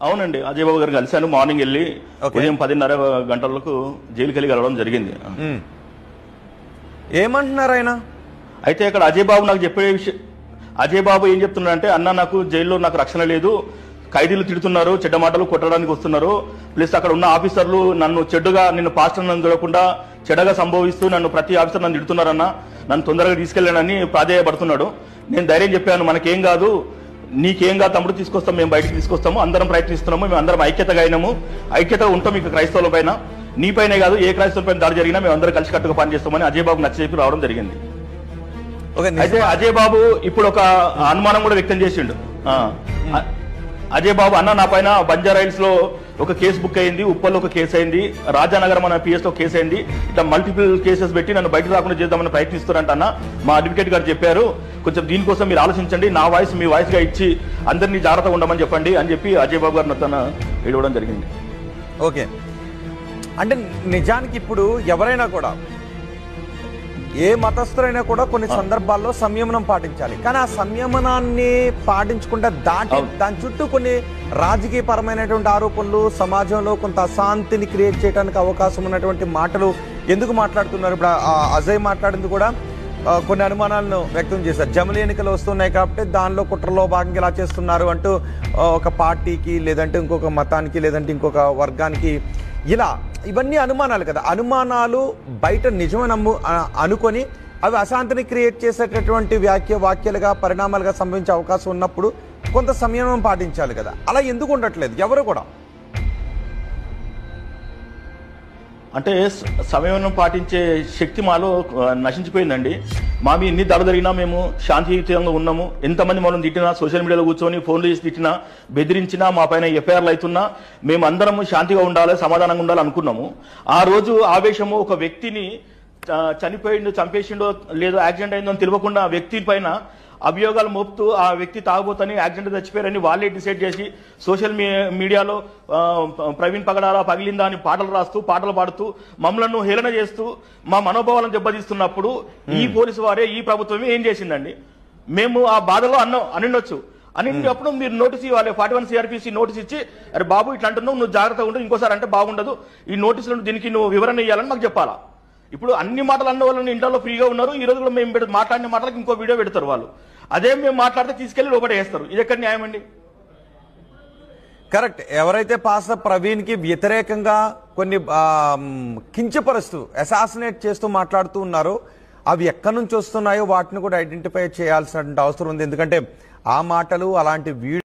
అవునండి, అజయ్ బాబు గారు కలిశాను. మార్నింగ్ వెళ్ళి ఉదయం 10:30 గంటలకు జైలుకి వెళ్ళి కలవడం జరిగింది. ఏమంటున్నారు ఆయన? అయితే ఇక్కడ అజయ్ బాబు నాకు చెప్పే విషయం, అజయ్ బాబు ఏం చెప్తున్నారంటే, అన్న నాకు జైల్లో నాకు రక్షణ లేదు, ఖైదీలు తిడుతున్నారు, చెడ్డ మాటలు కొట్టడానికి వస్తున్నారు, ప్లస్ అక్కడ ఉన్న ఆఫీసర్లు నన్ను చెడ్డుగా, నిన్ను పాస్టర్ నన్ను చూడకుండా చెడ్డగా సంభవిస్తూ నన్ను ప్రతి ఆఫీసర్ నన్ను తిడుతున్నారన్న, నన్ను తొందరగా తీసుకెళ్ళానని ప్రాధేయపడుతున్నాడు. నేను ధైర్యం చెప్పాను, మనకేం కాదు, నీకేం కాదు తమ్ముడు, తీసుకొస్తాం, మేము బయటకు తీసుకొస్తాము, అందరం ప్రయత్నిస్తున్నాము, మేము అందరం ఐక్యతగా అయినాము, ఐక్యతగా ఉంటాం ఇక క్రైస్తవుల పైన, నీపైనే కాదు ఏ క్రైస్తవుల పైన దాడి జరిగినా మేము అందరం కలిసి కట్టుగా పనిచేస్తామని అజయ్ బాబు నచ్చజెప్పి రావడం జరిగింది. అయితే అజయ్ బాబు ఇప్పుడు ఒక అనుమానం కూడా వ్యక్తం చేసిండు. అజయ్ బాబు, అన్న నా పైన బంజారాయిల్స్ లో ఒక కేసు బుక్ అయింది, ఉప్పల్లో ఒక కేసు అయింది, రాజానగరం అనే పిఎస్ లో కేసు అయింది, ఇట్లా మల్టిపుల్ కేసెస్ పెట్టి నన్ను బయట రాకుండా చేద్దామని ప్రయత్నిస్తున్నారంట అన్న, మా అడ్వకేట్ గారు చెప్పారు, కొంచెం దీనికోసం మీరు ఆలోచించండి, నా వాయిస్ మీ వాయిస్ గా ఇచ్చి అందరినీ జాగ్రత్తగా ఉండమని చెప్పండి అని చెప్పి అజయ్ బాబు గారు తన ఇవ్వడం జరిగింది. ఓకే, అంటే నిజానికి ఇప్పుడు ఎవరైనా కూడా, ఏ మతస్థులైనా కూడా కొన్ని సందర్భాల్లో సంయమనం పాటించాలి. కానీ ఆ సంయమనాన్ని పాటించకుండా దాని చుట్టూ కొన్ని రాజకీయ పరమైనటువంటి ఆరోపణలు, సమాజంలో కొంత అశాంతిని క్రియేట్ చేయడానికి అవకాశం ఉన్నటువంటి మాటలు ఎందుకు మాట్లాడుతున్నారు? ఇప్పుడు అజయ్ మాట్లాడింది కూడా కొన్ని అనుమానాలను వ్యక్తం చేశారు. జమిలి ఎన్నికలు వస్తున్నాయి కాబట్టి దానిలో కుట్రలో భాగంగా ఇలా చేస్తున్నారు అంటూ ఒక పార్టీకి, లేదంటే ఇంకొక మతానికి, లేదంటే ఇంకొక వర్గానికి, ఇలా ఇవన్నీ అనుమానాలు కదా. అనుమానాలు బయట నిజమని అనుకొని అవి అశాంతిని క్రియేట్ చేసేటటువంటి వాక్యాలుగా, పరిణామాలుగా సంభవించే అవకాశం ఉన్నప్పుడు కొంత సంయమనం పాటించాలి కదా. అలా ఎందుకు ఉండట్లేదు ఎవరు కూడా? అంటే సమయం పాటించే శక్తి మాలో నశించిపోయిందండి. మా మీ ఎన్ని దాడులు జరిగినా మేము శాంతియుతంగా ఉన్నాము. ఎంతమంది మనం తిట్టినా, సోషల్ మీడియాలో కూర్చొని ఫోన్లు చేసి తిట్టినా, బెదిరించినా, మా పైన ఎఫ్ఐఆర్లు అవుతున్నా మేము అందరం శాంతిగా ఉండాలి, సమాధానంగా ఉండాలి అనుకున్నాము. ఆ రోజు ఆవేశము ఒక వ్యక్తిని చనిపోయిండు, చంపేసిండో లేదో యాక్సిడెంట్ అయిందో అని తెలియకుండా ఆ వ్యక్తి పైన అభియోగాలు మోపుతూ ఆ వ్యక్తి తాగుబోతని, యాక్సిడెంట్ చచ్చిపోయారని వాళ్ళే డిసైడ్ చేసి సోషల్ మీడియాలో ప్రవీణ్ పగడాల పగిలిందా అని పాటలు రాస్తూ, పాటలు పాడుతూ మమ్మల్ని హేళన చేస్తూ మా మనోభావాలను దెబ్బతీస్తున్నప్పుడు ఈ పోలీసు వారే, ఈ ప్రభుత్వమే ఏం చేసిందండి? మేము ఆ బాధలో అనిండొచ్చు. అన్నింటిప్పుడు మీరు నోటీస్ ఇవ్వాలి, 41 CRPC నోటీస్ ఇచ్చి, అరే బాబు ఇట్లా అంటున్నావు, నువ్వు జాగ్రత్తగా ఉండు, ఇంకోసారి అంటే బాగుండదు, ఈ నోటీసులను దీనికి నువ్వు వివరణ ఇవ్వాలని మాకు చెప్పాలా? ఇప్పుడు అన్ని మాటలు అన్న వాళ్ళని ఇంట్లో ఫ్రీగా ఉన్నారు. ఈ రోజు కూడా మేము మాట్లాడిన మాటలకు ఇంకో వీడియో పెడతారు వాళ్ళు. అదే మేము మాట్లాడితే తీసుకెళ్లి లోపల వేస్తారు. ఇది ఎక్కడ న్యాయం అండి? కరెక్ట్. ఎవరైతే పాస్టర్ ప్రవీణ్ కి వ్యతిరేకంగా కొన్ని కించపరుస్తూ, అసాసినేట్ చేస్తూ మాట్లాడుతూ ఉన్నారో అవి ఎక్కడి నుంచి వస్తున్నాయో వాటిని కూడా ఐడెంటిఫై చేయాల్సినటువంటి అవసరం ఉంది. ఎందుకంటే ఆ మాటలు, అలాంటి వీడియో